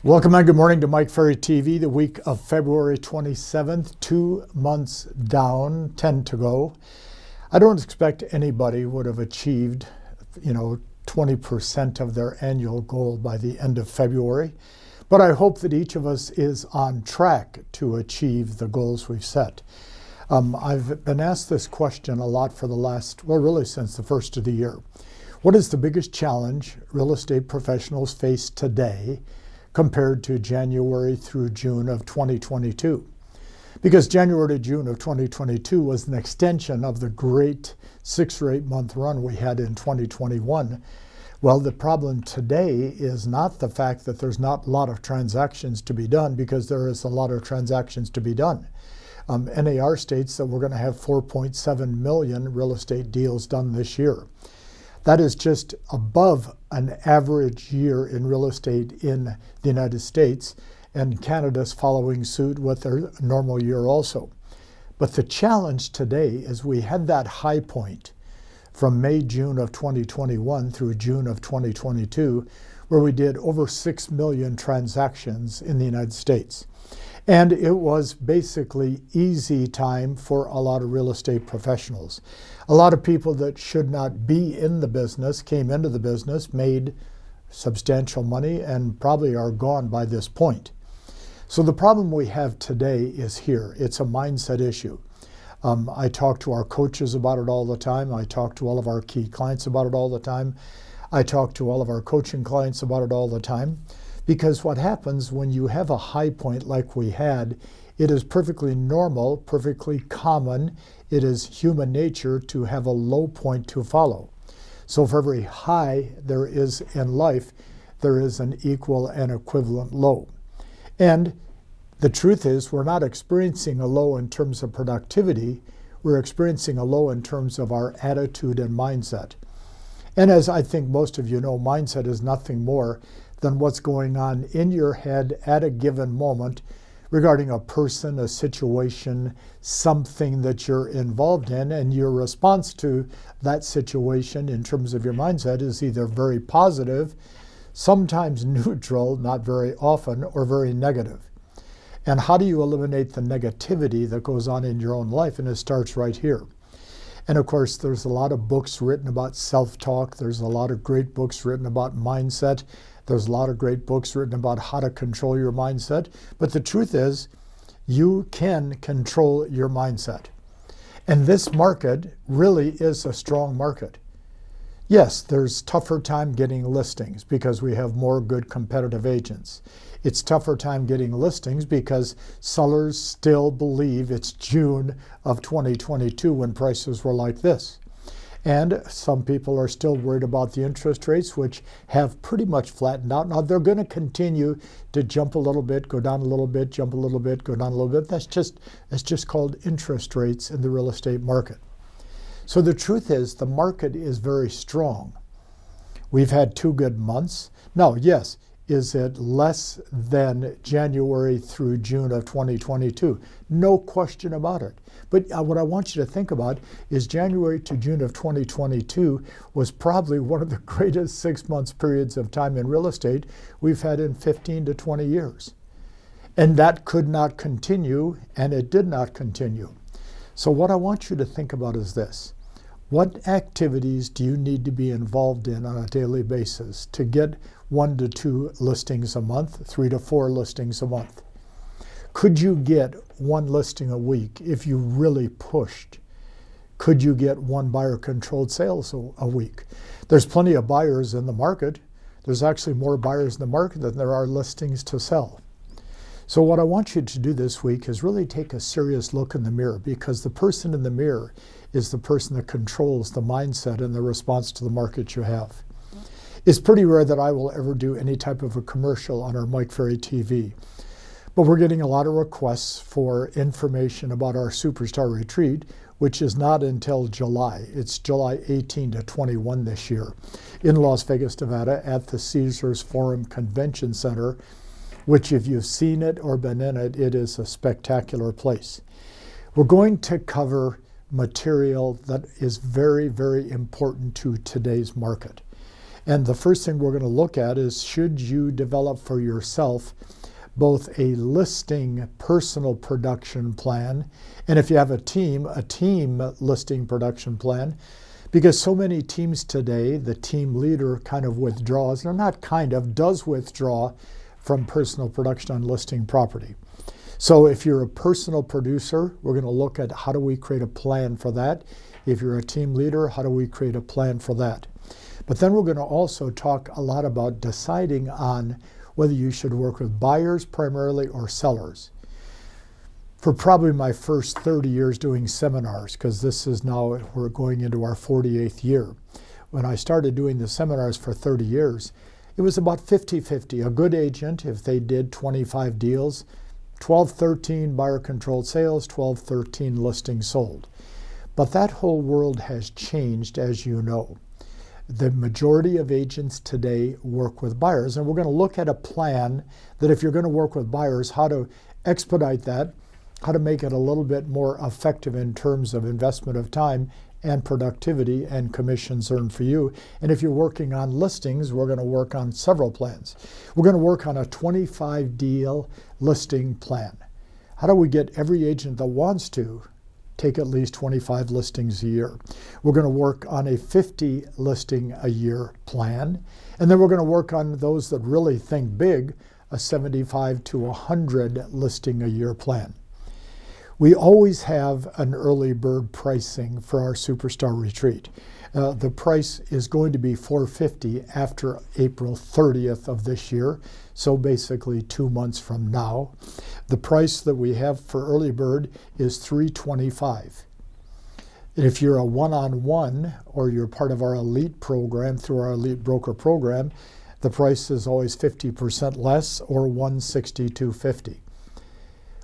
Welcome and good morning to Mike Ferry TV, the week of February 27th, 2 months down, 10 to go. I don't expect anybody would have achieved, 20% of their annual goal by the end of February, but I hope that each of us is on track to achieve the goals we've set. I've been asked this question a lot for the last, really since the first of the year. What is the biggest challenge real estate professionals face today compared to January through June of 2022? Because January to June of 2022 was an extension of the great 6 or 8 month run we had in 2021. Well, the problem today is not the fact that there's not a lot of transactions to be done, because there is a lot of transactions to be done. NAR states that we're going to have 4.7 million real estate deals done this year. That is just above an average year in real estate in the United States, and Canada's following suit with their normal year also. But the challenge today is we had that high point from May, June of 2021 through June of 2022, where we did over 6 million transactions in the United States. And it was basically easy time for a lot of real estate professionals. A lot of people that should not be in the business came into the business, made substantial money, and probably are gone by this point. So the problem we have today is here. It's a mindset issue. I talk to our coaches about it all the time. I talk to all of our key clients about it all the time. I talk to all of our coaching clients about it all the time. Because what happens when you have a high point like we had, it is perfectly normal, perfectly common. It is human nature to have a low point to follow. So for every high there is in life, there is an equal and equivalent low. And the truth is, we're not experiencing a low in terms of productivity. We're experiencing a low in terms of our attitude and mindset. And as I think most of you know, mindset is nothing more than what's going on in your head at a given moment regarding a person, a situation, something that you're involved in, and your response to that situation in terms of your mindset is either very positive, sometimes neutral, not very often, or very negative. And how do you eliminate the negativity that goes on in your own life? And it starts right here. And of course, there's a lot of books written about self-talk. There's a lot of great books written about mindset. There's a lot of great books written about how to control your mindset. But the truth is, you can control your mindset. And this market really is a strong market. Yes, there's tougher time getting listings because we have more good competitive agents. It's tougher time getting listings because sellers still believe it's June of 2022 when prices were like this. And some people are still worried about the interest rates, which have pretty much flattened out. Now, they're going to continue to jump a little bit, go down a little bit, jump a little bit, go down a little bit. That's just called interest rates in the real estate market. So the truth is, the market is very strong. We've had 2 good months. Now, yes, is it less than January through June of 2022? No question about it. But what I want you to think about is January to June of 2022 was probably one of the greatest 6 months periods of time in real estate we've had in 15 to 20 years. And that could not continue, and it did not continue. So what I want you to think about is this. What activities do you need to be involved in on a daily basis to get 1 to 2 listings a month, 3 to 4 listings a month? Could you get 1 listing a week if you really pushed? Could you get 1 buyer-controlled sales a week? There's plenty of buyers in the market. There's actually more buyers in the market than there are listings to sell. So what I want you to do this week is really take a serious look in the mirror, because the person in the mirror is the person that controls the mindset and the response to the market you have. It's pretty rare that I will ever do any type of a commercial on our Mike Ferry TV. But we're getting a lot of requests for information about our Superstar Retreat, which is not until July. It's July 18 to 21 this year in Las Vegas, Nevada at the Caesars Forum Convention Center, which if you've seen it or been in it, it is a spectacular place. We're going to cover material that is very, very important to today's market. And the first thing we're going to look at is, should you develop for yourself both a listing personal production plan, and if you have a team listing production plan, because so many teams today, the team leader kind of withdraws, or not kind of, does withdraw from personal production on listing property. So if you're a personal producer, we're going to look at how do we create a plan for that. If you're a team leader, how do we create a plan for that? But then we're going to also talk a lot about deciding on whether you should work with buyers primarily or sellers. For probably my first 30 years doing seminars, because this is now, we're going into our 48th year. When I started doing the seminars for 30 years, it was about 50-50. A good agent, if they did 25 deals, 12-13 buyer-controlled sales, 12-13 listings sold. But that whole world has changed, as you know. The majority of agents today work with buyers, and we're going to look at a plan that if you're going to work with buyers, how to expedite that, how to make it a little bit more effective in terms of investment of time and productivity and commissions earned for you. And if you're working on listings, we're going to work on several plans. We're going to work on a 25-deal listing plan. How do we get every agent that wants to take at least 25 listings a year? We're going to work on a 50 listing a year plan. And then we're going to work on those that really think big, a 75 to 100 listing a year plan. We always have an early bird pricing for our Superstar Retreat. The price is going to be $450 after April 30th of this year, so basically 2 months from now. The price that we have for early bird is $325. If you're a one-on-one or you're part of our elite program through our elite broker program, the price is always 50% less, or $162.50.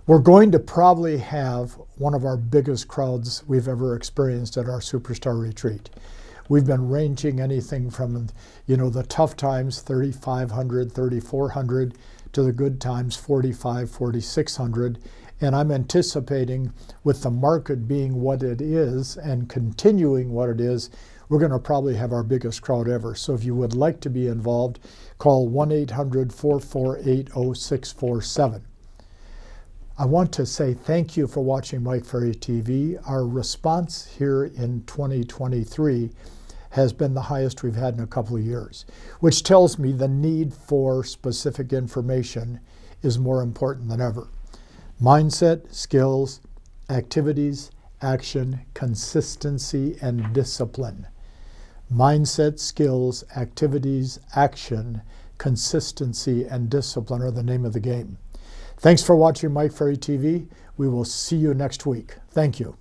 We're going to probably have one of our biggest crowds we've ever experienced at our Superstar Retreat. We've been ranging anything from, the tough times, 3,500, 3,400, to the good times, 4,500, 4,600. And I'm anticipating, with the market being what it is and continuing what it is, we're going to probably have our biggest crowd ever. So if you would like to be involved, call 1-800-448-0647. I want to say thank you for watching Mike Ferry TV. Our response here in 2023 has been the highest we've had in a couple of years, which tells me the need for specific information is more important than ever. Mindset, skills, activities, action, consistency, and discipline. Mindset, skills, activities, action, consistency, and discipline are the name of the game. Thanks for watching Mike Ferry TV. We will see you next week. Thank you.